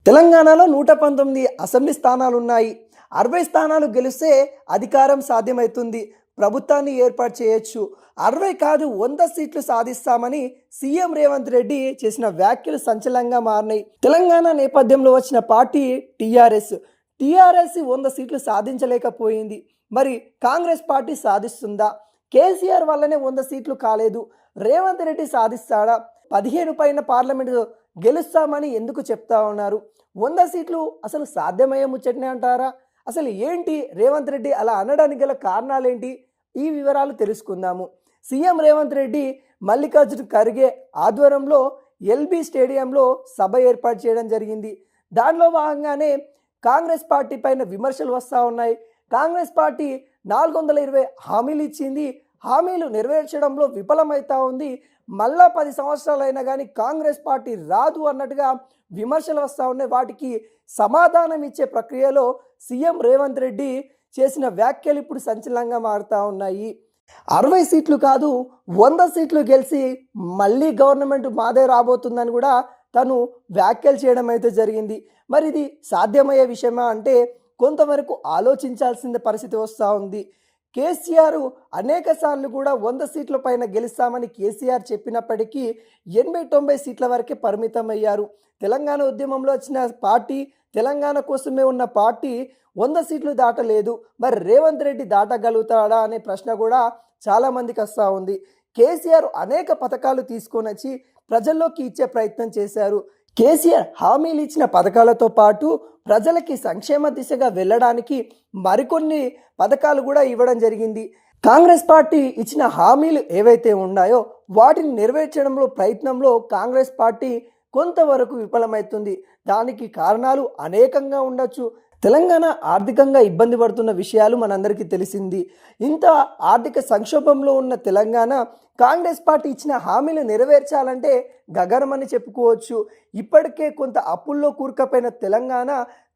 తెలంగాణలో 119 అసెంబ్లీ స్థానాలు ఉన్నాయి. 60 స్థానాలు గెలిస్తే అధికారం సాధ్యమవుతుంది. ప్రభుత్వాన్ని ఏర్పాటు చేయొచ్చు. 60 కాదు 100 సీట్లు సాధిస్తామని సీఎం రేవంత్ రెడ్డి చేసిన వ్యాఖ్యలు సంచలనంగా మారినాయి. తెలంగాణ నేపథ్యంలో వచ్చిన పార్టీ టీఆర్ఎస్ 100 సీట్లు సాధించలేకపోయింది. మరి కాంగ్రెస్ పార్టీ సాధిస్తుందా? కేసీఆర్ వల్లనే 100 సీట్లు కాలేదు. రేవంత్ రెడ్డి సాధిస్తాడా? 15 పైన పార్లమెంటు గెలుస్తామని ఎందుకు చెప్తా ఉన్నారు? 100 సీట్లు అసలు సాధ్యమయ్యే ముచ్చటనే అంటారా? అసలు ఏంటి రేవంత్ రెడ్డి అలా అనడానికి గల కారణాలేంటి? ఈ వివరాలు తెలుసుకుందాము. సీఎం రేవంత్ రెడ్డి మల్లికార్జున ఖర్గే ఆధ్వర్యంలో ఎల్బీ స్టేడియంలో సభ ఏర్పాటు చేయడం జరిగింది. దానిలో భాగంగానే కాంగ్రెస్ పార్టీ పైన విమర్శలు వస్తూ ఉన్నాయి. కాంగ్రెస్ పార్టీ 420 హామీలు ఇచ్చింది. హామీలు నెరవేర్చడంలో విఫలమవుతా ఉంది. మళ్ళా 10 సంవత్సరాలైనా కానీ కాంగ్రెస్ పార్టీ రాదు అన్నట్టుగా విమర్శలు వస్తూ ఉన్నాయి. వాటికి సమాధానం ఇచ్చే ప్రక్రియలో సీఎం రేవంత్ రెడ్డి చేసిన వ్యాఖ్యలు ఇప్పుడు సంచలనంగా మారుతూ ఉన్నాయి. 60 సీట్లు కాదు 100 సీట్లు గెలిచి మళ్ళీ గవర్నమెంట్ మాదే రాబోతుందని కూడా తను వ్యాఖ్యలు చేయడం అయితే జరిగింది. మరి ఇది సాధ్యమయ్యే విషయమా అంటే కొంతవరకు ఆలోచించాల్సిన పరిస్థితి వస్తూ ఉంది. కేసీఆర్ అనేక సార్లు కూడా 100 సీట్ల పైన గెలుస్తామని కేసీఆర్ చెప్పినప్పటికీ 80-90 సీట్ల వరకే పరిమితం అయ్యారు. తెలంగాణ ఉద్యమంలో వచ్చిన పార్టీ, తెలంగాణ కోసమే ఉన్న పార్టీ 100 సీట్లు దాటలేదు. మరి రేవంత్ రెడ్డి దాటగలుగుతాడా అనే ప్రశ్న కూడా చాలామందికి వస్తూ ఉంది. కేసీఆర్ అనేక పథకాలు తీసుకొని వచ్చి ప్రజల్లోకి ఇచ్చే ప్రయత్నం చేశారు. కేసీఆర్ హామీలు ఇచ్చిన పథకాలతో పాటు ప్రజలకి సంక్షేమ దిశగా వెళ్ళడానికి మరికొన్ని పథకాలు కూడా ఇవ్వడం జరిగింది. కాంగ్రెస్ పార్టీ ఇచ్చిన హామీలు ఏవైతే ఉన్నాయో వాటిని నెరవేర్చడంలో ప్రయత్నంలో కాంగ్రెస్ పార్టీ కొంతవరకు విఫలమవుతుంది. దానికి కారణాలు అనేకంగా ఉండొచ్చు. తెలంగాణ ఆర్థికంగా ఇబ్బంది పడుతున్న విషయాలు మనందరికీ తెలిసింది. ఇంత ఆర్థిక సంక్షోభంలో ఉన్న తెలంగాణ కాంగ్రెస్ పార్టీ ఇచ్చిన హామీలు నెరవేర్చాలంటే గగనమని చెప్పుకోవచ్చు. ఇప్పటికే కొంత అప్పుల్లో కూరుకుపోయిన తెలంగాణ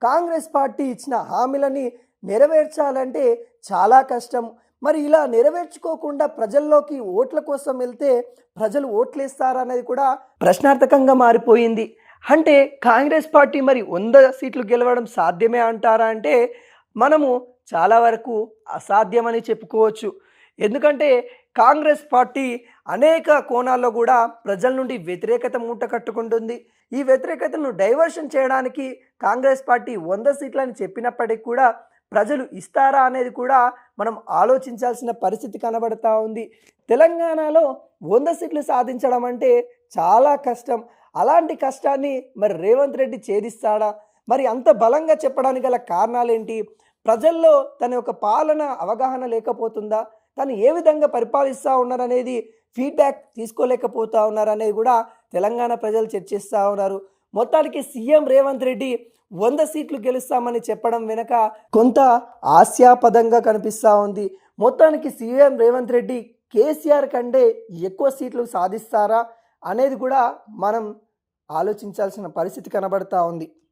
కాంగ్రెస్ పార్టీ ఇచ్చిన హామీలని నెరవేర్చాలంటే చాలా కష్టం. మరి ఇలా నెరవేర్చుకోకుండా ప్రజల్లోకి ఓట్ల కోసం వెళ్తే ప్రజలు ఓట్లేస్తారనేది కూడా ప్రశ్నార్థకంగా మారిపోయింది. అంటే కాంగ్రెస్ పార్టీ మరి 100 సీట్లు గెలవడం సాధ్యమే అంటారా అంటే మనము చాలా వరకు అసాధ్యమని చెప్పుకోవచ్చు. ఎందుకంటే కాంగ్రెస్ పార్టీ అనేక కోణాల్లో కూడా ప్రజల నుండి వ్యతిరేకత మూట కట్టుకుంటుంది. ఈ వ్యతిరేకతను డైవర్షన్ చేయడానికి కాంగ్రెస్ పార్టీ 100 సీట్లని చెప్పినప్పటికీ కూడా ప్రజలు ఇస్తారా అనేది కూడా మనం ఆలోచించాల్సిన పరిస్థితి కనబడతా ఉంది. తెలంగాణలో 100 సీట్లు సాధించడం అంటే చాలా కష్టం. అలాంటి కష్టాన్ని మరి రేవంత్ రెడ్డి ఛేదిస్తాడా? మరి అంత బలంగా చెప్పడానికి గల కారణాలేంటి? ప్రజల్లో తన యొక్క పాలన అవగాహన లేకపోతుందా? తను ఏ విధంగా పరిపాలిస్తూ ఉన్నారనేది ఫీడ్బ్యాక్ తీసుకోలేకపోతూ ఉన్నారనేది కూడా తెలంగాణ ప్రజలు చర్చిస్తూ ఉన్నారు. మొత్తానికి సీఎం రేవంత్ రెడ్డి 100 సీట్లు గెలుస్తామని చెప్పడం వెనక కొంత హాస్యాపదంగా కనిపిస్తూ ఉంది. మొత్తానికి సీఎం రేవంత్ రెడ్డి కేసీఆర్ కంటే ఎక్కువ సీట్లు సాధిస్తారా అనేది కూడా మనం ఆలోచించాల్సిన పరిస్థితి కనబడతా ఉంది.